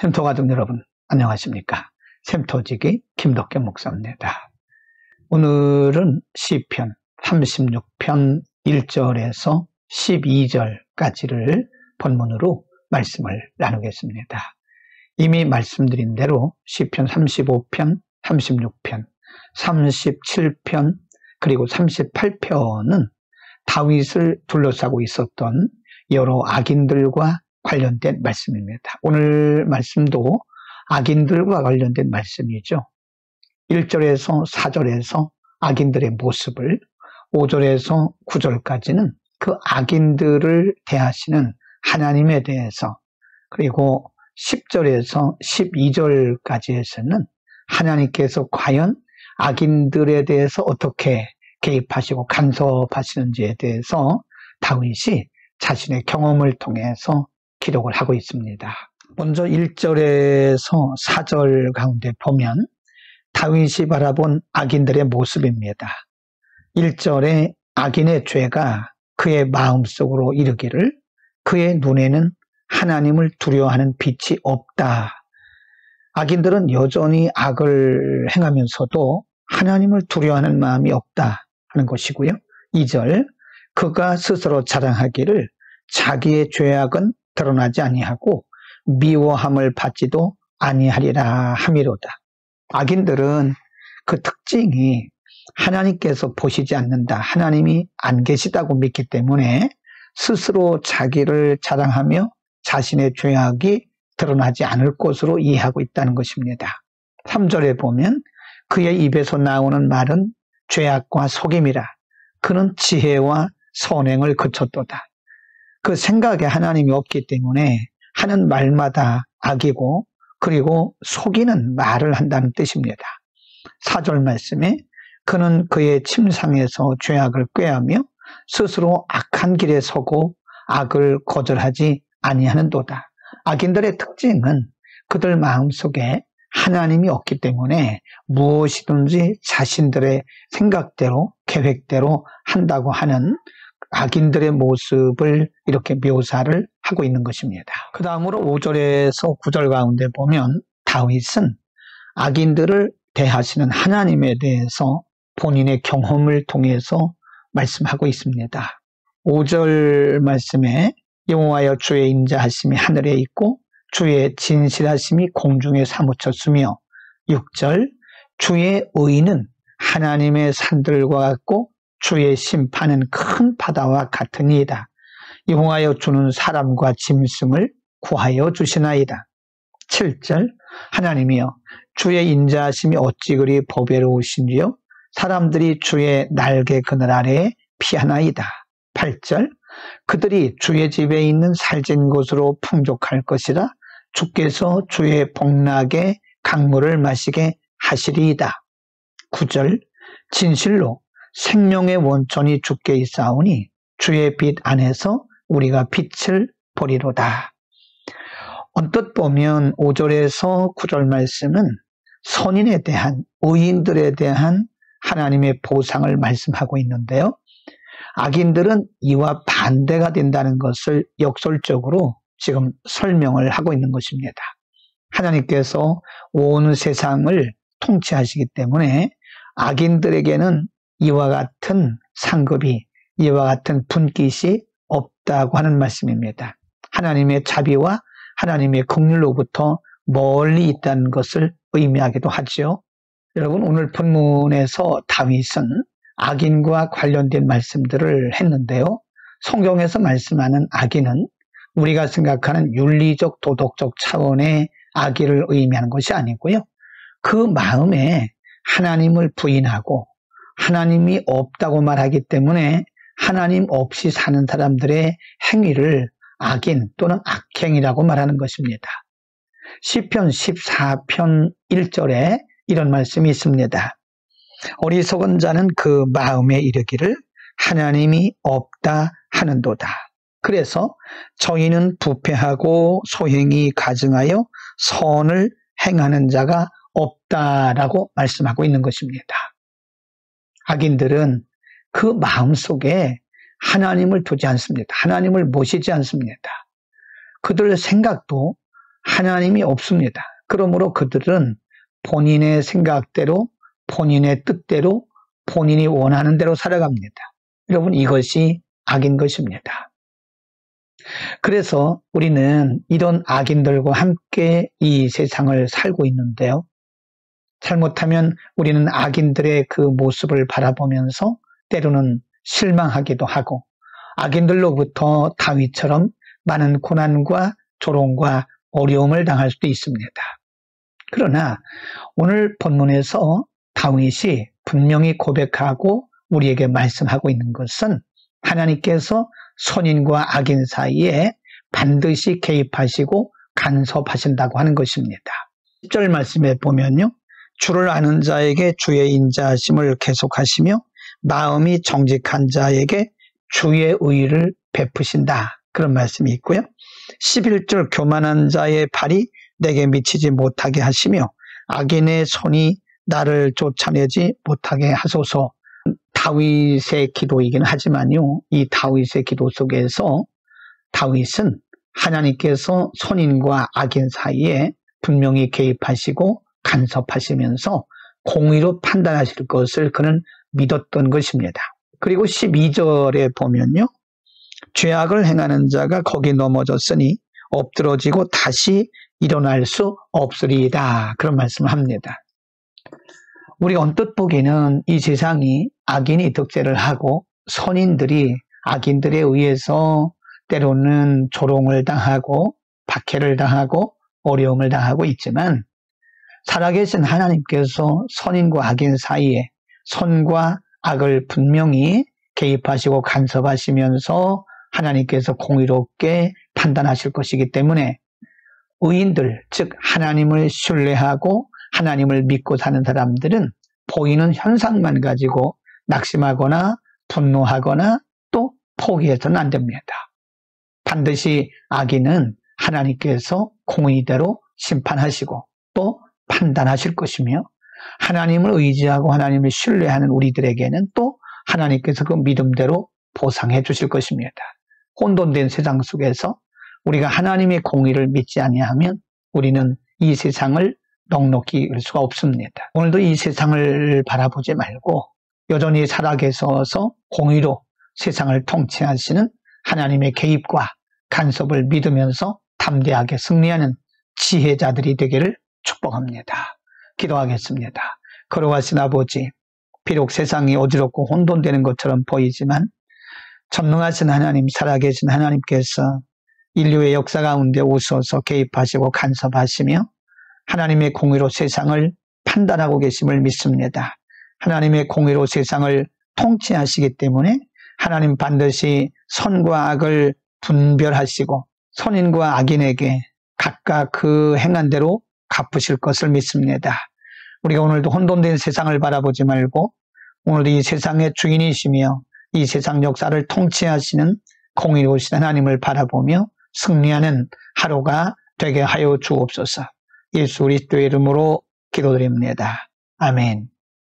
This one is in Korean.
샘토 가족 여러분 안녕하십니까? 샘토지기 김덕계 목사입니다. 오늘은 시편 36편 1절에서 12절까지를 본문으로 말씀을 나누겠습니다. 이미 말씀드린 대로 시편 35편, 36편, 37편 그리고 38편은 다윗을 둘러싸고 있었던 여러 악인들과 관련된 말씀입니다. 오늘 말씀도 악인들과 관련된 말씀이죠. 1절에서 4절에서 악인들의 모습을, 5절에서 9절까지는 그 악인들을 대하시는 하나님에 대해서, 그리고 10절에서 12절까지에서는 하나님께서 과연 악인들에 대해서 어떻게 개입하시고 간섭하시는지에 대해서 다윗이 자신의 경험을 통해서 기록을 하고 있습니다. 먼저 1절에서 4절 가운데 보면 다윗이 바라본 악인들의 모습입니다. 1절에 악인의 죄가 그의 마음속으로 이르기를 그의 눈에는 하나님을 두려워하는 빛이 없다. 악인들은 여전히 악을 행하면서도 하나님을 두려워하는 마음이 없다 하는 것이고요. 2절 그가 스스로 자랑하기를 자기의 죄악은 드러나지 아니하고 미워함을 받지도 아니하리라 함이로다. 악인들은 그 특징이 하나님께서 보시지 않는다, 하나님이 안 계시다고 믿기 때문에 스스로 자기를 자랑하며 자신의 죄악이 드러나지 않을 것으로 이해하고 있다는 것입니다. 3절에 보면 그의 입에서 나오는 말은 죄악과 속임이라. 그는 지혜와 선행을 그쳤도다. 그 생각에 하나님이 없기 때문에 하는 말마다 악이고 그리고 속이는 말을 한다는 뜻입니다. 4절 말씀에 그는 그의 침상에서 죄악을 꾀하며 스스로 악한 길에 서고 악을 거절하지 아니하는도다. 악인들의 특징은 그들 마음속에 하나님이 없기 때문에 무엇이든지 자신들의 생각대로 계획대로 한다고 하는 악인들의 모습을 이렇게 묘사를 하고 있는 것입니다. 그 다음으로 5절에서 9절 가운데 보면 다윗은 악인들을 대하시는 하나님에 대해서 본인의 경험을 통해서 말씀하고 있습니다. 5절 말씀에 여호와여 주의 인자하심이 하늘에 있고 주의 진실하심이 공중에 사무쳤으며 6절 주의 의는 하나님의 산들과 같고 주의 심판은 큰 바다와 같으니이다. 여호와여 주는 사람과 짐승을 구하여 주시나이다. 7절 하나님이여 주의 인자하심이 어찌 그리 보배로우신지요 사람들이 주의 날개 그늘 아래에 피하나이다. 8절 그들이 주의 집에 있는 살진 곳으로 풍족할 것이라 주께서 주의 복락의 강물을 마시게 하시리이다. 9절 진실로 생명의 원천이 주께 있사오니 주의 빛 안에서 우리가 빛을 보리로다. 언뜻 보면 5절에서 9절 말씀은 선인에 대한, 의인들에 대한 하나님의 보상을 말씀하고 있는데요. 악인들은 이와 반대가 된다는 것을 역설적으로 지금 설명을 하고 있는 것입니다. 하나님께서 온 세상을 통치하시기 때문에 악인들에게는 이와 같은 상급이, 이와 같은 분깃이 없다고 하는 말씀입니다. 하나님의 자비와 하나님의 긍휼로부터 멀리 있다는 것을 의미하기도 하죠. 여러분 오늘 본문에서 다윗은 악인과 관련된 말씀들을 했는데요. 성경에서 말씀하는 악인은 우리가 생각하는 윤리적 도덕적 차원의 악의를 의미하는 것이 아니고요. 그 마음에 하나님을 부인하고 하나님이 없다고 말하기 때문에 하나님 없이 사는 사람들의 행위를 악인 또는 악행이라고 말하는 것입니다. 시편 14편 1절에 이런 말씀이 있습니다. 어리석은 자는 그 마음에 이르기를 하나님이 없다 하는도다. 그래서 저희는 부패하고 소행이 가증하여 선을 행하는 자가 없다라고 말씀하고 있는 것입니다. 악인들은 그 마음속에 하나님을 두지 않습니다. 하나님을 모시지 않습니다. 그들의 생각도 하나님이 없습니다. 그러므로 그들은 본인의 생각대로, 본인의 뜻대로, 본인이 원하는 대로 살아갑니다. 여러분, 이것이 악인 것입니다. 그래서 우리는 이런 악인들과 함께 이 세상을 살고 있는데요. 잘못하면 우리는 악인들의 그 모습을 바라보면서 때로는 실망하기도 하고, 악인들로부터 다윗처럼 많은 고난과 조롱과 어려움을 당할 수도 있습니다. 그러나 오늘 본문에서 다윗이 분명히 고백하고 우리에게 말씀하고 있는 것은 하나님께서 선인과 악인 사이에 반드시 개입하시고 간섭하신다고 하는 것입니다. 10절 말씀에 보면요. 주를 아는 자에게 주의 인자하심을 계속하시며 마음이 정직한 자에게 주의 의를 베푸신다. 그런 말씀이 있고요. 11절 교만한 자의 발이 내게 미치지 못하게 하시며 악인의 손이 나를 쫓아내지 못하게 하소서. 다윗의 기도이긴 하지만요. 이 다윗의 기도 속에서 다윗은 하나님께서 선인과 악인 사이에 분명히 개입하시고 간섭하시면서 공의로 판단하실 것을 그는 믿었던 것입니다. 그리고 12절에 보면요. 죄악을 행하는 자가 거기 넘어졌으니 엎드러지고 다시 일어날 수 없으리이다. 그런 말씀을 합니다. 우리가 언뜻 보기에는 이 세상이 악인이 득세를 하고 선인들이 악인들에 의해서 때로는 조롱을 당하고 박해를 당하고 어려움을 당하고 있지만 살아계신 하나님께서 선인과 악인 사이에 선과 악을 분명히 개입하시고 간섭하시면서 하나님께서 공의롭게 판단하실 것이기 때문에 의인들, 즉 하나님을 신뢰하고 하나님을 믿고 사는 사람들은 보이는 현상만 가지고 낙심하거나 분노하거나 또 포기해서는 안 됩니다. 반드시 악인은 하나님께서 공의대로 심판하시고 또 판단하실 것이며 하나님을 의지하고 하나님을 신뢰하는 우리들에게는 또 하나님께서 그 믿음대로 보상해 주실 것입니다. 혼돈된 세상 속에서 우리가 하나님의 공의를 믿지 아니하면 우리는 이 세상을 넉넉히 이길 수가 없습니다. 오늘도 이 세상을 바라보지 말고 여전히 살아계셔서 공의로 세상을 통치하시는 하나님의 개입과 간섭을 믿으면서 담대하게 승리하는 지혜자들이 되기를 축복합니다. 기도하겠습니다. 거룩하신 아버지, 비록 세상이 어지럽고 혼돈되는 것처럼 보이지만 전능하신 하나님, 살아계신 하나님께서 인류의 역사 가운데 오셔서 개입하시고 간섭하시며 하나님의 공의로 세상을 판단하고 계심을 믿습니다. 하나님의 공의로 세상을 통치하시기 때문에 하나님 반드시 선과 악을 분별하시고 선인과 악인에게 각각 그 행한 대로 갚으실 것을 믿습니다. 우리가 오늘도 혼돈된 세상을 바라보지 말고 오늘도 이 세상의 주인이시며 이 세상 역사를 통치하시는 공의로우신 하나님을 바라보며 승리하는 하루가 되게 하여 주옵소서. 예수 그리스도의 이름으로 기도드립니다. 아멘.